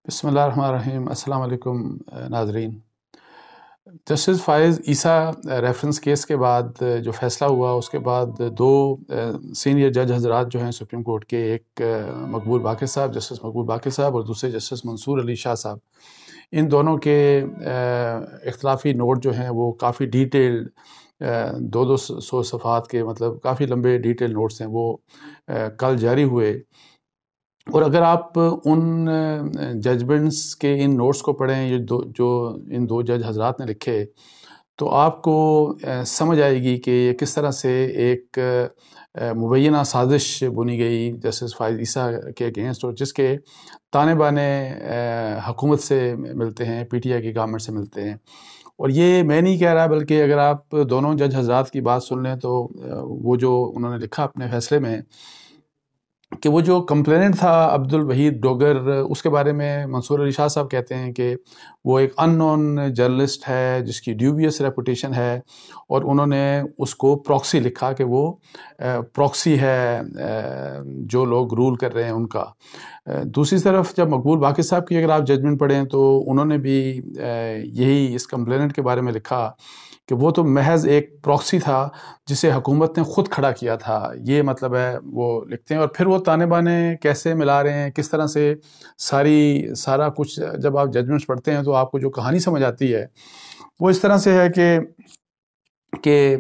بسم اللہ الرحمن الرحیم. السلام علیکم ناظرین. جسٹس فائز عیسیٰ ریفرنس کیس کے بعد جو فیصلہ ہوا، اس کے بعد دو سینئر جج حضرات جو ہیں سپریم کورٹ کے، ایک مقبول باقر صاحب، جسٹس مقبول باقر صاحب، اور دوسرے جسٹس منصور علی شاہ صاحب، ان دونوں کے اختلافی نوٹ جو ہیں وہ کافی ڈیٹیلڈ، 200 صفحات کے، مطلب کافی لمبے ڈیٹیل نوٹس ہیں، وہ کل جاری ہوئے. اور اگر آپ ان ججمنٹس کے ان نوٹس کو پڑھیں جو ان دو جج حضرات نے لکھے، تو آپ کو سمجھ آئے گی کہ یہ کس طرح سے ایک مبینہ سازش بنی گئی جسٹس فائز عیسیٰ کے اگینسٹ، اور جس کے تانے بانے حکومت سے ملتے ہیں، پی ٹی آئی کی گورنمنٹ سے ملتے ہیں. اور یہ میں نہیں کہہ رہا، بلکہ اگر آپ دونوں جج حضرات کی بات سن لیں تو وہ جو انہوں نے لکھا اپنے فیصلے میں کہ وہ جو کمپلیننٹ تھا عبد الوحید ڈوگر، اس کے بارے میں منصور علی شاہ صاحب کہتے ہیں کہ وہ ایک ان نون جرنلسٹ ہے جس کی ڈیوبیس ریپوٹیشن ہے، اور انہوں نے اس کو پراکسی لکھا کہ وہ پراکسی ہے جو لوگ رول کر رہے ہیں ان کا. دوسری طرف جب مقبول باقر صاحب کی اگر آپ ججمنٹ پڑھیں تو انہوں نے بھی یہی اس کمپلیننٹ کے بارے میں لکھا کہ وہ تو محض ایک پراکسی تھا جسے حکومت نے خود کھڑا کیا تھا. یہ مطلب ہے وہ لکھتے ہیں. اور پھر وہ تانے بانے کیسے ملا رہے ہیں، کس طرح سے سارا کچھ جب آپ ججمنٹس پڑھتے ہیں تو آپ کو جو کہانی سمجھ آتی ہے وہ اس طرح سے ہے کہ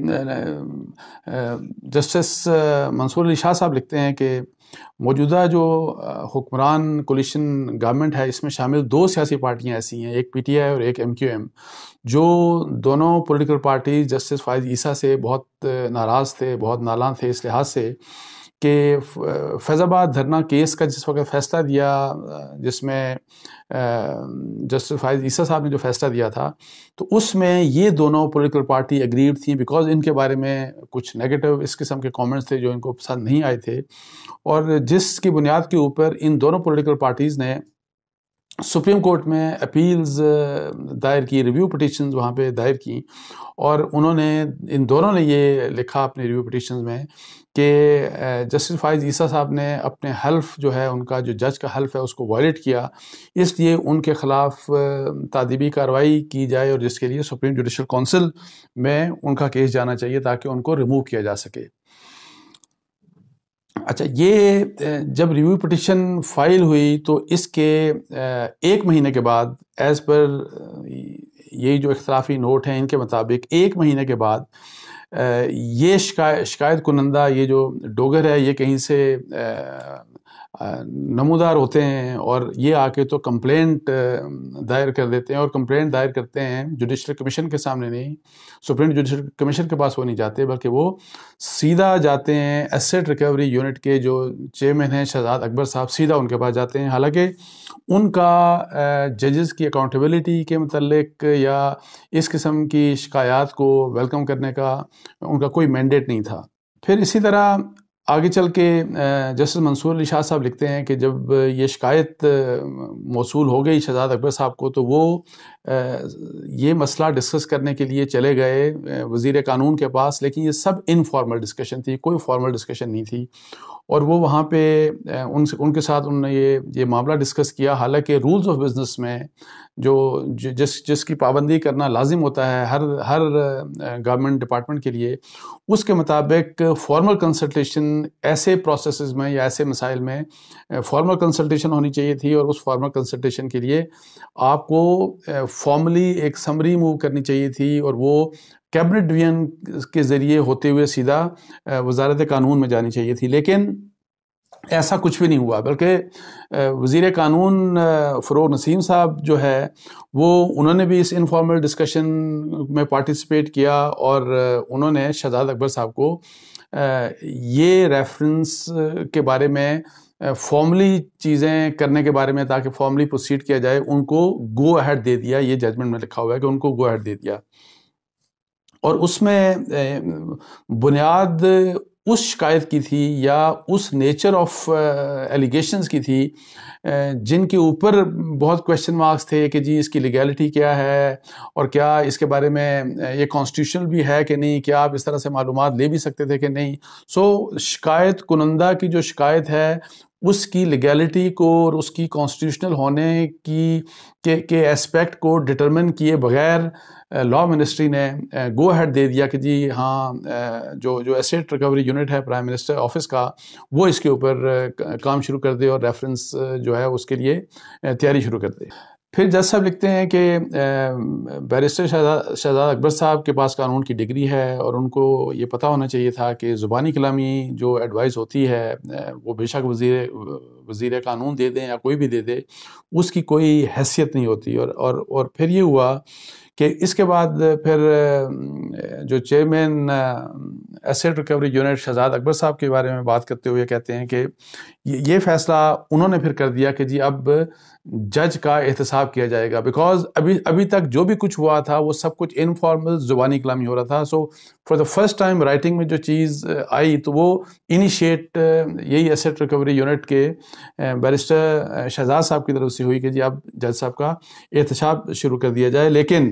جسٹس منصور علی شاہ صاحب لکھتے ہیں کہ موجودہ جو حکمران کولیشن گورنمنٹ ہے، اس میں شامل دو سیاسی پارٹیاں ایسی ہیں، ایک پی ٹی آئی اور ایک ایم کیو ایم، جو دونوں پولیٹیکل پارٹیز جسٹس فائز عیسیٰ سے بہت ناراض تھے، بہت نالاں تھے اس لحاظ سے کہ فیض آباد دھرنا کیس کا جس وقت فیصلہ دیا، جس میں جسٹس فائز عیسیٰ صاحب نے جو فیصلہ دیا تھا، تو اس میں یہ دونوں پولیٹیکل پارٹی اگریڈ تھیں، بیکاز ان کے بارے میں کچھ نیگیٹو اس قسم کے کامنٹس تھے جو ان کو پسند نہیں آئے تھے، اور جس کی بنیاد کے اوپر ان دونوں پولیٹیکل پارٹیز نے سپریم کورٹ میں اپیلز دائر کی، ریویو پٹیشنز وہاں پہ دائر کی. اور انہوں نے ان دونوں نے یہ لکھا اپنے ریویو پٹیشنز میں کہ جسٹس فائز عیسیٰ صاحب نے اپنے حلف جو ہے، ان کا جو جج کا حلف ہے، اس کو وائلیٹ کیا، اس لیے ان کے خلاف تادیبی کارروائی کی جائے، اور جس کے لیے سپریم جوڈیشل کونسل میں ان کا کیس جانا چاہیے تاکہ ان کو ریموو کیا جا سکے. اچھا، یہ جب ریویو پٹیشن فائل ہوئی تو اس کے ایک مہینے کے بعد، ایز پر یہ جو اختلافی نوٹ ہیں ان کے مطابق، ایک مہینے کے بعد یہ شکایت کنندہ یہ جو ڈوگر ہے، یہ کہیں سے نمودار ہوتے ہیں اور یہ آ کے تو کمپلینٹ دائر کر دیتے ہیں، اور کمپلینٹ دائر کرتے ہیں جوڈیشل کمیشن کے سامنے نہیں، سپریم جوڈیشل کمیشن کے پاس وہ نہیں جاتے، بلکہ وہ سیدھا جاتے ہیں ایسیٹ ریکوری یونٹ کے جو چیئرمین ہیں شہزاد اکبر صاحب، سیدھا ان کے پاس جاتے ہیں. حالانکہ ان کا ججز کی اکاؤنٹیبلٹی کے متعلق یا اس قسم کی شکایات کو ویلکم کرنے کا ان کا کوئی مینڈیٹ نہیں تھا. پھر اسی طرح آگے چل کے جسٹس منصور علی شاہ صاحب لکھتے ہیں کہ جب یہ شکایت موصول ہو گئی شہزاد اکبر صاحب کو، تو وہ یہ مسئلہ ڈسکس کرنے کے لیے چلے گئے وزیر قانون کے پاس، لیکن یہ سب انفارمل ڈسکشن تھی، کوئی فارمل ڈسکشن نہیں تھی. اور وہ وہاں پہ ان کے ساتھ انہوں نے یہ معاملہ ڈسکس کیا. حالانکہ رولز آف بزنس میں جس کی پابندی کرنا لازم ہوتا ہے ہر گورنمنٹ ڈپارٹمنٹ کے لیے، اس کے مطابق فارمل کنسلٹیشن ایسے پروسیسز میں یا ایسے مسائل میں فارمل کنسلٹیشن ہونی چاہیے تھی، اور اس فارمل کنسلٹیشن کے لیے آپ کو فارملی ایک سمری موو کرنی چاہیے تھی، اور وہ کیبنٹ ڈویژن کے ذریعے ہوتے ہوئے سیدھا وزارت قانون میں جانی چاہیے تھی. لیکن ایسا کچھ بھی نہیں ہوا، بلکہ وزیر قانون فروغ نسیم صاحب جو ہے انہوں نے بھی اس انفارمل ڈسکشن میں پارٹیسپیٹ کیا، اور انہوں نے شہزاد اکبر صاحب کو یہ ریفرنس کے بارے میں فارملی چیزیں کرنے کے بارے میں، تاکہ فارملی پروسیڈ کیا جائے، ان کو گو اہیڈ دے دیا. یہ ججمنٹ میں لکھا ہوا ہے کہ ان کو گو اہیڈ دے دیا. اور اس میں بنیاد اس شکایت کی تھی یا اس نیچر آف ایلیگیشنز کی تھی جن کے اوپر بہت کویشچن مارکس تھے کہ جی اس کی لیگیلٹی کیا ہے، اور کیا اس کے بارے میں یہ کانسٹیٹیوشنل بھی ہے کہ نہیں، کیا آپ اس طرح سے معلومات لے بھی سکتے تھے کہ نہیں. شکایت کنندہ کی جو شکایت ہے اس کی لیگیلٹی کو اور اس کی کانسٹیٹیوشنل ہونے کے اسپیکٹ کو ڈٹرمن کیے بغیر لا منسٹری نے گو ہیڈ دے دیا کہ جی ہاں جو ایسیٹ ریکوری یونٹ ہے پرائم منسٹر آفس کا وہ اس کے اوپر کام شروع کر دے اور ریفرنس جو ہے اس کے لیے تیاری شروع کر دے. پھر جج صاحب لکھتے ہیں کہ بیرسٹر شہزاد اکبر صاحب کے پاس قانون کی ڈگری ہے اور ان کو یہ پتہ ہونا چاہیے تھا کہ زبانی کلامی جو ایڈوائز ہوتی ہے وہ بے شک وزیر قانون دے دیں یا کوئی بھی دے دے اس کی کوئی حیثیت نہیں ہوتی. اور پھر یہ ہوا کہ اس کے بعد پھر جو chairman asset recovery unit Shahzad Akbar صاحب کے بارے میں بات کرتے ہوئے کہتے ہیں کہ یہ فیصلہ انہوں نے پھر کر دیا کہ جی اب جج کا احتساب کیا جائے گا، بیکاز ابھی تک جو بھی کچھ ہوا تھا وہ سب کچھ انفارمل زبانی کلامی ہو رہا تھا. So for the first time writing میں جو چیز آئی تو وہ انیشیٹ یہی ایسیٹ ریکوری یونٹ کے بیرسٹر شہزاد صاحب کی طرف سے ہوئی کہ جی اب جج صاحب کا احتساب شروع کر دیا جائے. لیکن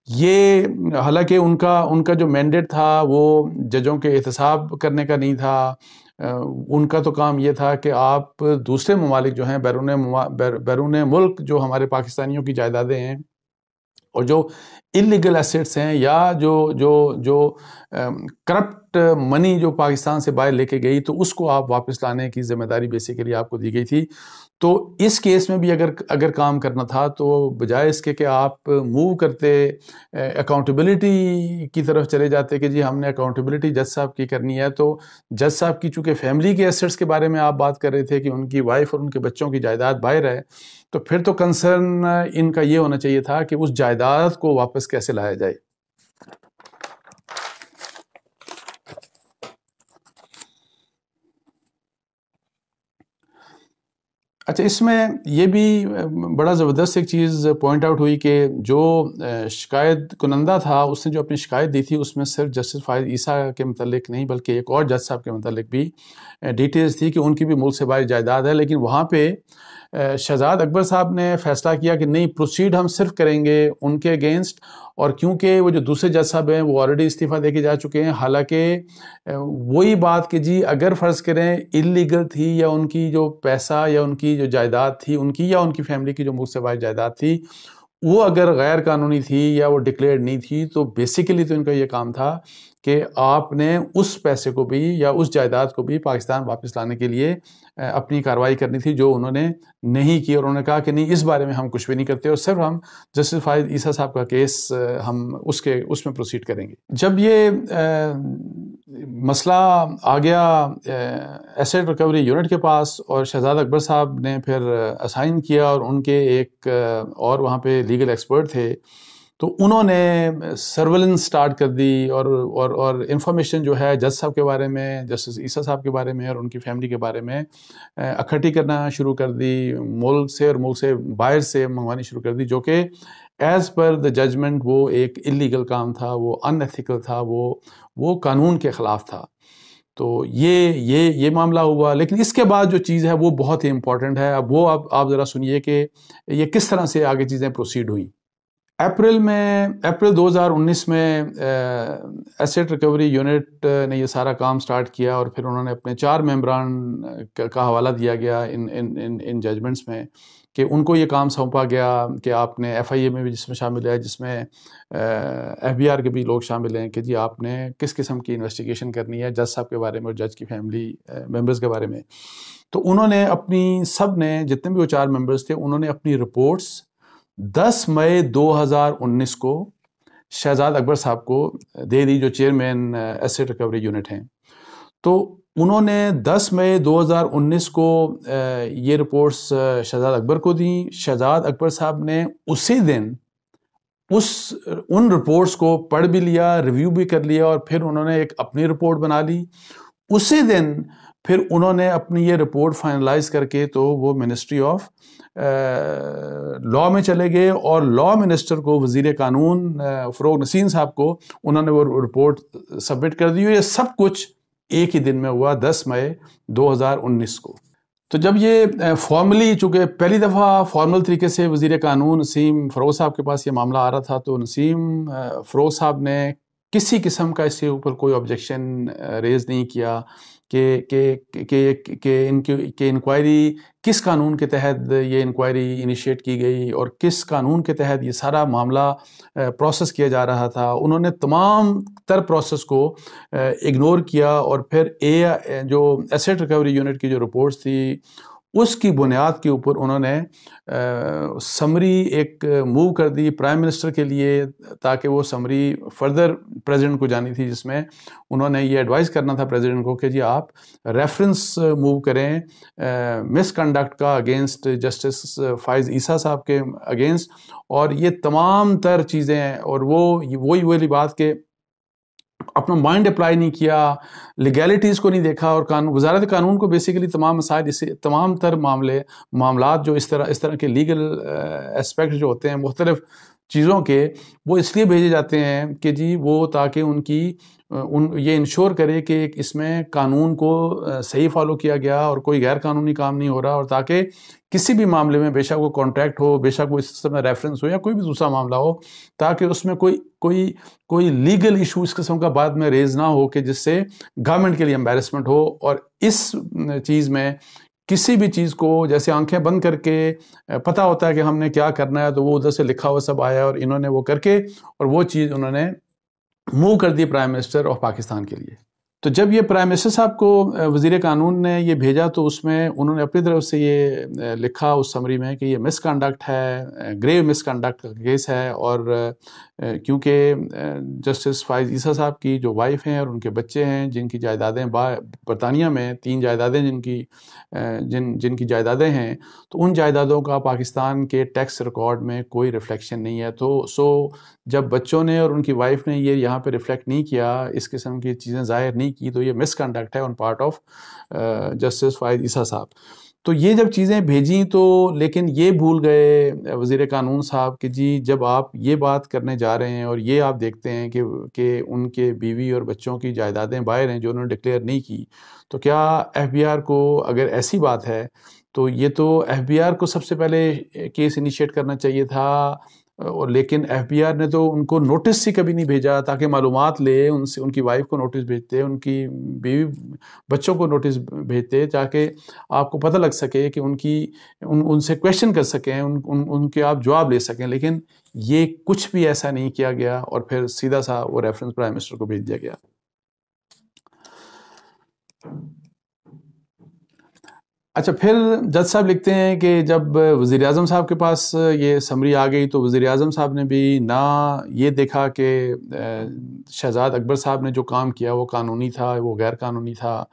یہ حالانکہ ان کا جو مینڈیٹ تھا وہ ججوں کے احتساب کرنے کا نہیں تھا، ان کا تو کام یہ تھا کہ آپ دوسرے ممالک جو ہیں بیرون ملک جو ہمارے پاکستانیوں کی جائیدادیں ہیں اور جو انلیگل ایسیٹس ہیں یا جو کرپٹ منی جو پاکستان سے باہر لے کے گئی تو اس کو آپ واپس لانے کی ذمہ داری بیسیکلی آپ کو دی گئی تھی. تو اس کیس میں بھی اگر کام کرنا تھا تو بجائے اس کے کہ آپ موو کرتے اکاؤنٹیبلٹی کی طرف چلے جاتے کہ جی ہم نے اکاؤنٹیبلٹی جج صاحب کی کرنی ہے، تو جج صاحب کی چونکہ فیملی کے ایسٹس کے بارے میں آپ بات کر رہے تھے کہ ان کی وائف اور ان کے بچوں کی جائیداد باہر ہے، تو پھر تو کنسرن ان کا یہ ہونا چاہیے تھا کہ اس جائیداد کو واپس کیسے لایا جائے. اچھا، اس میں یہ بھی بڑا زبردست ایک چیز پوائنٹ آؤٹ ہوئی کہ جو شکایت کنندہ تھا اس نے جو اپنی شکایت دی تھی اس میں صرف جسٹس فائز عیسیٰ کے متعلق نہیں بلکہ ایک اور جج صاحب کے متعلق بھی ڈیٹیلز تھی کہ ان کی بھی ملک سے باہر جائیداد ہے. لیکن وہاں پہ شہزاد اکبر صاحب نے فیصلہ کیا کہ نہیں، پروسیڈ ہم صرف کریں گے ان کے اگینسٹ، اور کیونکہ وہ جو دوسرے جج صاحب ہیں وہ آلریڈی استعفیٰ دے کے جا چکے ہیں. حالانکہ وہی بات کہ جی اگر فرض کریں انلیگل تھی یا ان کی جو پیسہ یا ان کی جو جائیداد تھی ان کی یا ان کی فیملی کی جو ملک سے باہر جائیداد تھی وہ اگر غیر قانونی تھی یا وہ ڈکلیئرڈ نہیں تھی، تو بیسیکلی تو ان کا یہ کام تھا کہ آپ نے اس پیسے کو بھی یا اس جائیداد کو بھی پاکستان واپس لانے کے لیے اپنی کارروائی کرنی تھی، جو انہوں نے نہیں کی. اور انہوں نے کہا کہ نہیں، اس بارے میں ہم کچھ بھی نہیں کرتے اور صرف ہم جسٹس فائز عیسیٰ صاحب کا کیس ہم اس میں پروسیڈ کریں گے. جب یہ مسئلہ آ گیا ایسیٹ ریکوری یونٹ کے پاس اور شہزاد اکبر صاحب نے پھر اسائن کیا اور ان کے ایک اور وہاں پہ لیگل ایکسپرٹ تھے، تو انہوں نے سرویلنس سٹارٹ کر دی اور انفارمیشن جو ہے جج صاحب کے بارے میں، جسٹس عیسیٰ صاحب کے بارے میں اور ان کی فیملی کے بارے میں اکٹھی کرنا شروع کر دی، ملک سے اور ملک سے باہر سے منگوانی شروع کر دی، جو کہ ایز پر دا ججمنٹ وہ ایک انلیگل کام تھا، وہ ان ایتھیکل تھا، وہ قانون کے خلاف تھا. تو یہ معاملہ ہوا. لیکن اس کے بعد جو چیز ہے وہ بہت ہی امپورٹنٹ ہے. اب آپ ذرا سنیے کہ یہ کس طرح سے آگے چیزیں پروسیڈ ہوئیں. اپریل 2019 میں ایسیٹ ریکوری یونٹ نے یہ سارا کام سٹارٹ کیا اور پھر انہوں نے اپنے 4 ممبران کا حوالہ دیا گیا ان ججمنٹس میں کہ ان کو یہ کام سونپا گیا کہ آپ نے ایف آئی اے میں بھی جس میں شامل ہے، جس میں ایف بی آر کے بھی لوگ شامل ہیں، کہ جی آپ نے کس قسم کی انویسٹیگیشن کرنی ہے جج صاحب کے بارے میں اور جج کی فیملی ممبرز کے بارے میں. تو انہوں نے سب نے جتنے بھی وہ 4 ممبرز تھے انہوں نے اپنی رپورٹس 10 مئی 2019 کو شہزاد اکبر صاحب کو دے دی، جو چیئرمین ایسیٹ ریکوری یونٹ ہیں. تو انہوں نے 10 مئی 2019 کو یہ رپورٹس شہزاد اکبر کو دیں. شہزاد اکبر صاحب نے اسی دن ان رپورٹس کو پڑھ بھی لیا، ریویو بھی کر لیا اور پھر انہوں نے ایک اپنی رپورٹ بنا لی. اسی دن پھر انہوں نے اپنی یہ رپورٹ فائنلائز کر کے تو وہ منسٹری آف لا میں چلے گئے اور لا منسٹر کو، وزیر قانون فروغ نسیم صاحب کو انہوں نے وہ رپورٹ سبمٹ کر دی. یہ سب کچھ ایک ہی دن میں ہوا 10 مئی 2019 کو. تو جب یہ فارملی، چونکہ پہلی دفعہ فارمل طریقے سے وزیر قانون نسیم فروغ صاحب کے پاس یہ معاملہ آ رہا تھا، تو نسیم فروغ صاحب نے کسی قسم کا اس کے اوپر کوئی آبجیکشن ریز نہیں کیا کہ انکوائری کس قانون کے تحت یہ انکوائری انیشیٹ کی گئی اور کس قانون کے تحت یہ سارا معاملہ پروسیس کیا جا رہا تھا. انہوں نے تمام تر پروسیس کو اگنور کیا اور پھر جو ایسٹ ریکوری یونٹ کی جو رپورٹس تھی اس کی بنیاد کے اوپر انہوں نے سمری ایک موو کر دی پرائم منسٹر کے لیے تاکہ وہ سمری فردر پریزیڈنٹ کو جانی تھی، جس میں انہوں نے یہ ایڈوائز کرنا تھا پریزیڈنٹ کو کہ جی آپ ریفرنس موو کریں مس کنڈکٹ کا اگینسٹ جسٹس فائز عیسیٰ صاحب کے اگینسٹ. اور یہ تمام تر چیزیں اور وہی والی بات کہ اپنا مائنڈ اپلائی نہیں کیا، لیگیلٹیز کو نہیں دیکھا، اور وزارت قانون کو بیسیکلی تمام مسائل تمام تر معاملات جو اس طرح کے لیگل اسپیکٹ جو ہوتے ہیں مختلف چیزوں کے، وہ اس لیے بھیجے جاتے ہیں کہ جی وہ تاکہ یہ انشور کرے کہ اس میں قانون کو صحیح فالو کیا گیا اور کوئی غیر قانونی کام نہیں ہو رہا، اور تاکہ کسی بھی معاملے میں بے شک وہ کانٹریکٹ ہو، بے شک وہ اس قسم میں ریفرنس ہو یا کوئی بھی دوسرا معاملہ ہو، تاکہ اس میں کوئی لیگل ایشو اس قسم کا بعد میں ریز نہ ہو کہ جس سے گورنمنٹ کے لیے امبیرسمنٹ ہو. اور اس چیز میں کسی بھی چیز کو جیسے آنکھیں بند کر کے پتہ ہوتا ہے کہ ہم نے کیا کرنا ہے، تو وہ ادھر سے لکھا ہوا سب آیا اور انہوں نے وہ کر کے اور وہ چیز انہوں نے موو کر the prime minister of Pakistan کے لیے. تو جب یہ پرائم منسٹر صاحب کو وزیر قانون نے یہ بھیجا تو اس میں انہوں نے اپنی طرف سے یہ لکھا اس سمری میں کہ یہ مس کنڈکٹ ہے، گریو مس کنڈکٹ کا کیس ہے، اور کیونکہ جسٹس فائز عیسیٰ صاحب کی جو وائف ہیں اور ان کے بچے ہیں جن کی جائیدادیں برطانیہ میں 3 جائیدادیں جن کی جائیدادیں ہیں، تو ان جائیدادوں کا پاکستان کے ٹیکس ریکارڈ میں کوئی ریفلیکشن نہیں ہے. تو جب بچوں نے اور ان کی وائف نے یہ یہاں پہ ریفلیکٹ نہیں کیا، اس قسم کی چیزیں ظاہر نہیں کی، تو یہ مس کنڈکٹ ہے آن پارٹ آف جسٹس فائز عیسیٰ صاحب. تو یہ جب چیزیں بھیجیں تو لیکن یہ بھول گئے وزیر قانون صاحب کہ جی جب آپ یہ بات کرنے جا رہے ہیں اور یہ آپ دیکھتے ہیں کہ ان کے بیوی اور بچوں کی جائیدادیں باہر ہیں جو انہوں نے ڈکلیئر نہیں کی، تو کیا ایف بی آر کو اگر ایسی بات ہے تو یہ تو ایف بی آر کو سب سے پہلے کیس انیشیٹ کرنا چاہیے تھا. اور لیکن ایف بی آر نے تو ان کو نوٹس ہی کبھی نہیں بھیجا تاکہ معلومات لے ان کی وائف کو نوٹس بھیجتے، ان کی بیوی بچوں کو نوٹس بھیجتے تاکہ آپ کو پتہ لگ سکے کہ ان سے کویشچن کر سکیں، ان کے آپ جواب لے سکیں. لیکن یہ کچھ بھی ایسا نہیں کیا گیا اور پھر سیدھا سا وہ ریفرنس پرائم منسٹر کو بھیج دیا گیا. اچھا، پھر جج صاحب لکھتے ہیں کہ جب وزیر اعظم صاحب کے پاس یہ سمری آ گئی تو وزیر اعظم صاحب نے بھی نہ یہ دیکھا کہ شہزاد اکبر صاحب نے جو کام کیا وہ قانونی تھا وہ غیر قانونی تھا،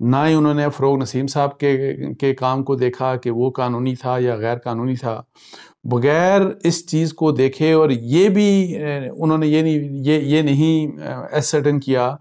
نہ ہی انہوں نے فروغ نسیم صاحب کے کام کو دیکھا کہ وہ قانونی تھا یا غیر قانونی تھا. بغیر اس چیز کو دیکھے اور یہ بھی انہوں نے یہ نہیں ایسرٹن کیا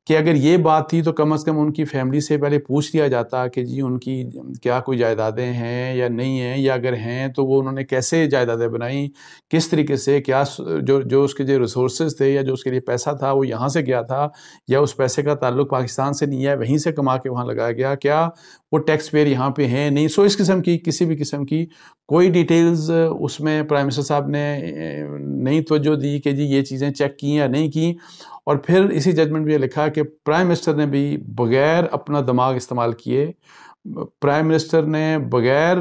کہ اگر یہ بات تھی تو کم از کم ان کی فیملی سے پہلے پوچھ لیا جاتا کہ جی ان کی کیا کوئی جائیدادیں ہیں یا نہیں ہیں، یا اگر ہیں تو وہ انہوں نے کیسے جائیدادیں بنائیں، کس طریقے سے، کیا جو اس کے جو ریسورسز تھے یا جو اس کے لیے پیسہ تھا وہ یہاں سے گیا تھا یا اس پیسے کا تعلق پاکستان سے نہیں ہے، وہیں سے کما کے وہاں لگایا گیا، کیا وہ ٹیکس پیئر یہاں پہ ہیں نہیں. سو اس قسم کی کسی بھی قسم کی کوئی ڈیٹیلز اس میں پرائم منسٹر صاحب نے نہیں توجہ دی کہ جی یہ چیزیں چیک کی یا نہیں کی. اور پھر اسی ججمنٹ میں یہ لکھا کہ پرائم منسٹر نے بھی بغیر اپنا دماغ استعمال کیے، پرائم منسٹر نے بغیر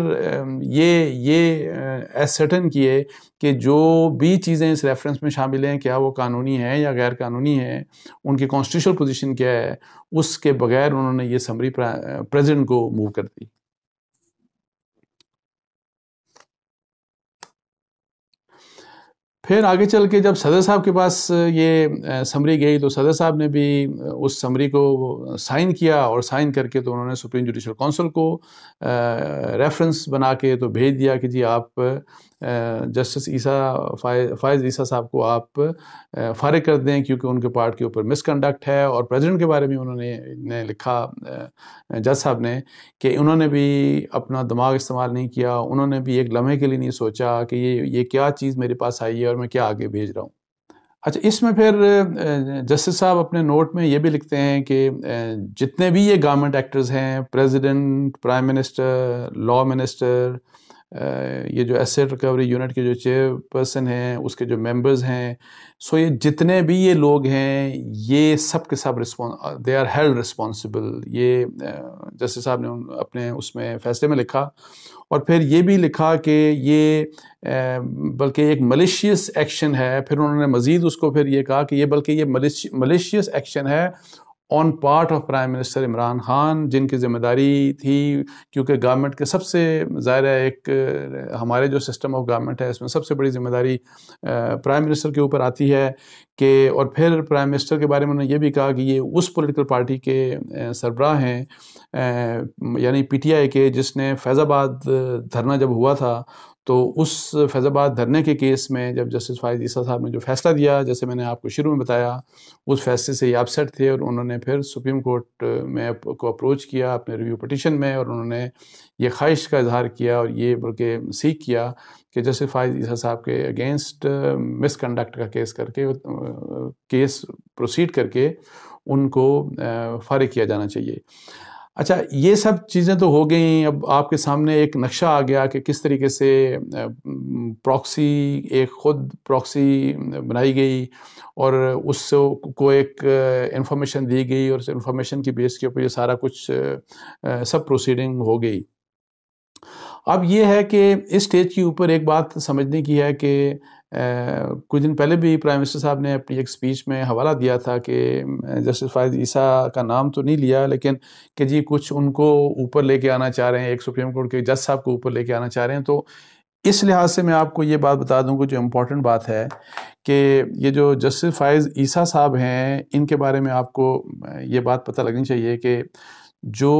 یہ ایسرٹن کیے کہ جو بھی چیزیں اس ریفرنس میں شامل ہیں کیا وہ قانونی ہیں یا غیر قانونی ہیں، ان کی کانسٹیٹیوشنل پوزیشن کیا ہے، اس کے بغیر انہوں نے یہ سمری پریزیڈنٹ کو موو کر دی. پھر آگے چل کے جب صدر صاحب کے پاس یہ سمری گئی تو صدر صاحب نے بھی اس سمری کو سائن کیا، اور سائن کر کے تو انہوں نے سپریم جوڈیشل کونسل کو ریفرنس بنا کے تو بھیج دیا کہ جی آپ جسٹس فائز عیسیٰ صاحب کو آپ فارغ کر دیں کیونکہ ان کے پارٹ کے اوپر مس کنڈکٹ ہے. اور پریزیڈنٹ کے بارے میں انہوں نے لکھا جج صاحب نے کہ انہوں نے بھی اپنا دماغ استعمال نہیں کیا، انہوں نے بھی ایک لمحے کے لیے نہیں سوچا کہ یہ کیا چیز میرے پاس آئی ہے اور میں کیا آگے بھیج رہا ہوں. اچھا، اس میں پھر جسٹس صاحب اپنے نوٹ میں یہ بھی لکھتے ہیں کہ جتنے بھی یہ گورنمنٹ ایکٹرز ہیں، president, prime minister, law minister, یہ جو ایسیٹ ریکوری یونٹ کے جو چیئر پرسن ہیں، اس کے جو ممبرز ہیں، سو یہ جتنے بھی یہ لوگ ہیں، یہ سب کے سب دے آر ہیلڈ رسپانسبل. یہ جسٹس صاحب نے اپنے اس میں فیصلے میں لکھا، اور پھر یہ بھی لکھا کہ یہ بلکہ ایک ملیشیس ایکشن ہے. پھر انہوں نے مزید اس کو پھر یہ کہا کہ یہ بلکہ یہ ملیشیس ایکشن ہے on part of prime minister Imran Khan, جن کی ذمہ داری تھی، کیونکہ گورنمنٹ کے سب سے ظاہر ہے ایک ہمارے جو سسٹم آف گورنمنٹ ہے اس میں سب سے بڑی ذمہ داری پرائم منسٹر کے اوپر آتی ہے کہ، اور پھر پرائم منسٹر کے بارے میں انہوں نے یہ بھی کہا کہ یہ اس پولیٹیکل پارٹی کے سربراہ ہیں، یعنی پی ٹی آئی کے، جس نے فیض آباد دھرنا جب ہوا تھا تو اس فیض آباد دھرنے کے کیس میں جب جسٹس فائز عیسیٰ صاحب نے جو فیصلہ دیا، جیسے میں نے آپ کو شروع میں بتایا، اس فیصلے سے یہ اپسیٹ تھے، اور انہوں نے پھر سپریم کورٹ میں کو اپروچ کیا اپنے ریویو پٹیشن میں، اور انہوں نے یہ خواہش کا اظہار کیا اور یہ بلکہ سیک کیا کہ جسٹس فائز عیسیٰ صاحب کے اگینسٹ مس کنڈکٹ کا کیس کر کے کیس پروسیڈ کر کے ان کو فارغ کیا جانا چاہیے. اچھا، یہ سب چیزیں تو ہو گئیں. اب آپ کے سامنے ایک نقشہ آ گیا کہ کس طریقے سے پراکسی، ایک خود پراکسی بنائی گئی اور اس کو ایک انفارمیشن دی گئی، اور اس انفارمیشن کی بیس کے اوپر یہ سارا کچھ سب پروسیڈنگ ہو گئی. اب یہ ہے کہ اس سٹیج کے اوپر ایک بات سمجھنے کی ہے کہ کچھ دن پہلے بھی پرائم منسٹر صاحب نے اپنی ایک سپیچ میں حوالہ دیا تھا کہ جسٹس فائز عیسیٰ کا نام تو نہیں لیا، لیکن کہ جی کچھ ان کو اوپر لے کے آنا چاہ رہے ہیں، ایک سپریم کورٹ کے جج صاحب کو اوپر لے کے آنا چاہ رہے ہیں. تو اس لحاظ سے میں آپ کو یہ بات بتا دوں کہ جو امپورٹنٹ بات ہے کہ یہ جو جسٹس فائز عیسیٰ صاحب ہیں، ان کے بارے میں آپ کو یہ بات پتہ لگنی چاہیے کہ جو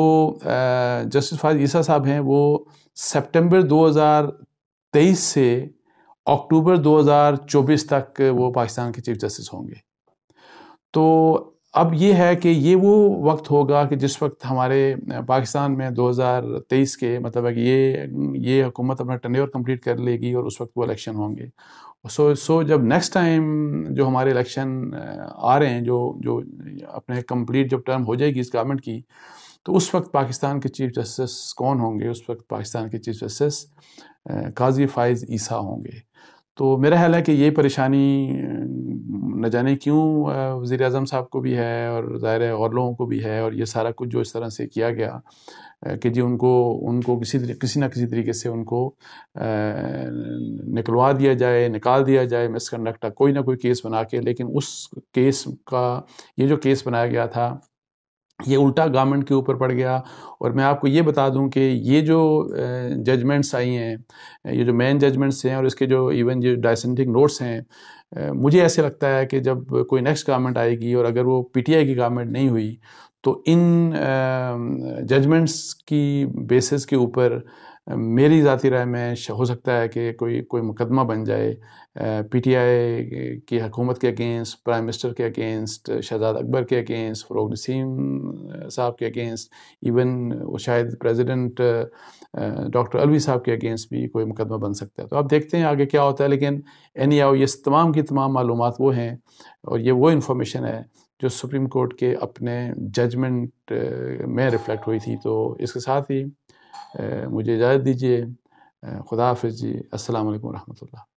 جسٹس فائز عیسیٰ صاحب ہیں وہ سپٹمبر 2023 سے اکتوبر 2024 تک وہ پاکستان کے چیف جسٹس ہوں گے. تو اب یہ ہے کہ یہ وہ وقت ہوگا کہ جس وقت ہمارے پاکستان میں 2023 کے مطلب ہے کہ یہ حکومت اپنا ٹینیور کمپلیٹ کر لے گی، اور اس وقت وہ الیکشن ہوں گے. سو جب نیکسٹ ٹائم جو ہمارے الیکشن آ رہے ہیں، جو اپنے کمپلیٹ جب ٹرم ہو جائے گی اس گورنمنٹ کی، تو اس وقت پاکستان کے چیف جسٹس کون ہوں گے؟ اس وقت پاکستان کے چیف جسٹس قاضی فائز عیسیٰ ہوں گے. تو میرا خیال ہے کہ یہ پریشانی نہ جانے کیوں وزیر اعظم صاحب کو بھی ہے، اور ظاہر ہے اور لوگوں کو بھی ہے، اور یہ سارا کچھ جو اس طرح سے کیا گیا کہ جی ان کو کسی نہ کسی طریقے سے ان کو نکلوا دیا جائے، نکال دیا جائے مس کنڈکٹ کا کوئی نہ کوئی کیس بنا کے. لیکن اس کیس کا یہ جو کیس بنایا گیا تھا یہ الٹا گورنمنٹ کے اوپر پڑ گیا. اور میں آپ کو یہ بتا دوں کہ یہ جو ججمنٹس آئی ہیں، یہ جو مین ججمنٹس ہیں، اور اس کے جو ایون جو ڈائسنٹنگ نوٹس ہیں، مجھے ایسے لگتا ہے کہ جب کوئی نیکسٹ گورنمنٹ آئے گی، اور اگر وہ پی ٹی آئی کی گورنمنٹ نہیں ہوئی، تو ان ججمنٹس کی بیسس کے اوپر میری ذاتی رائے میں ہو سکتا ہے کہ کوئی مقدمہ بن جائے پی ٹی آئی کی حکومت کے اگینسٹ، پرائم منسٹر کے اگینسٹ، شہزاد اکبر کے اگینسٹ، فروغ نسیم صاحب کے اگینسٹ، ایون شاید پریزیڈنٹ ڈاکٹر الوی صاحب کے اگینسٹ بھی کوئی مقدمہ بن سکتا ہے. تو آپ دیکھتے ہیں آگے کیا ہوتا ہے. لیکن اینی ہاؤ یہ تمام کی تمام معلومات وہ ہیں، اور یہ وہ انفارمیشن ہے جو سپریم کورٹ کے اپنے ججمنٹ میں ریفلیکٹ ہوئی تھی. تو اس کے ساتھ ہی مجھے اجازت دیجیے. خدا حافظ جی. السلام علیکم ورحمۃ اللہ.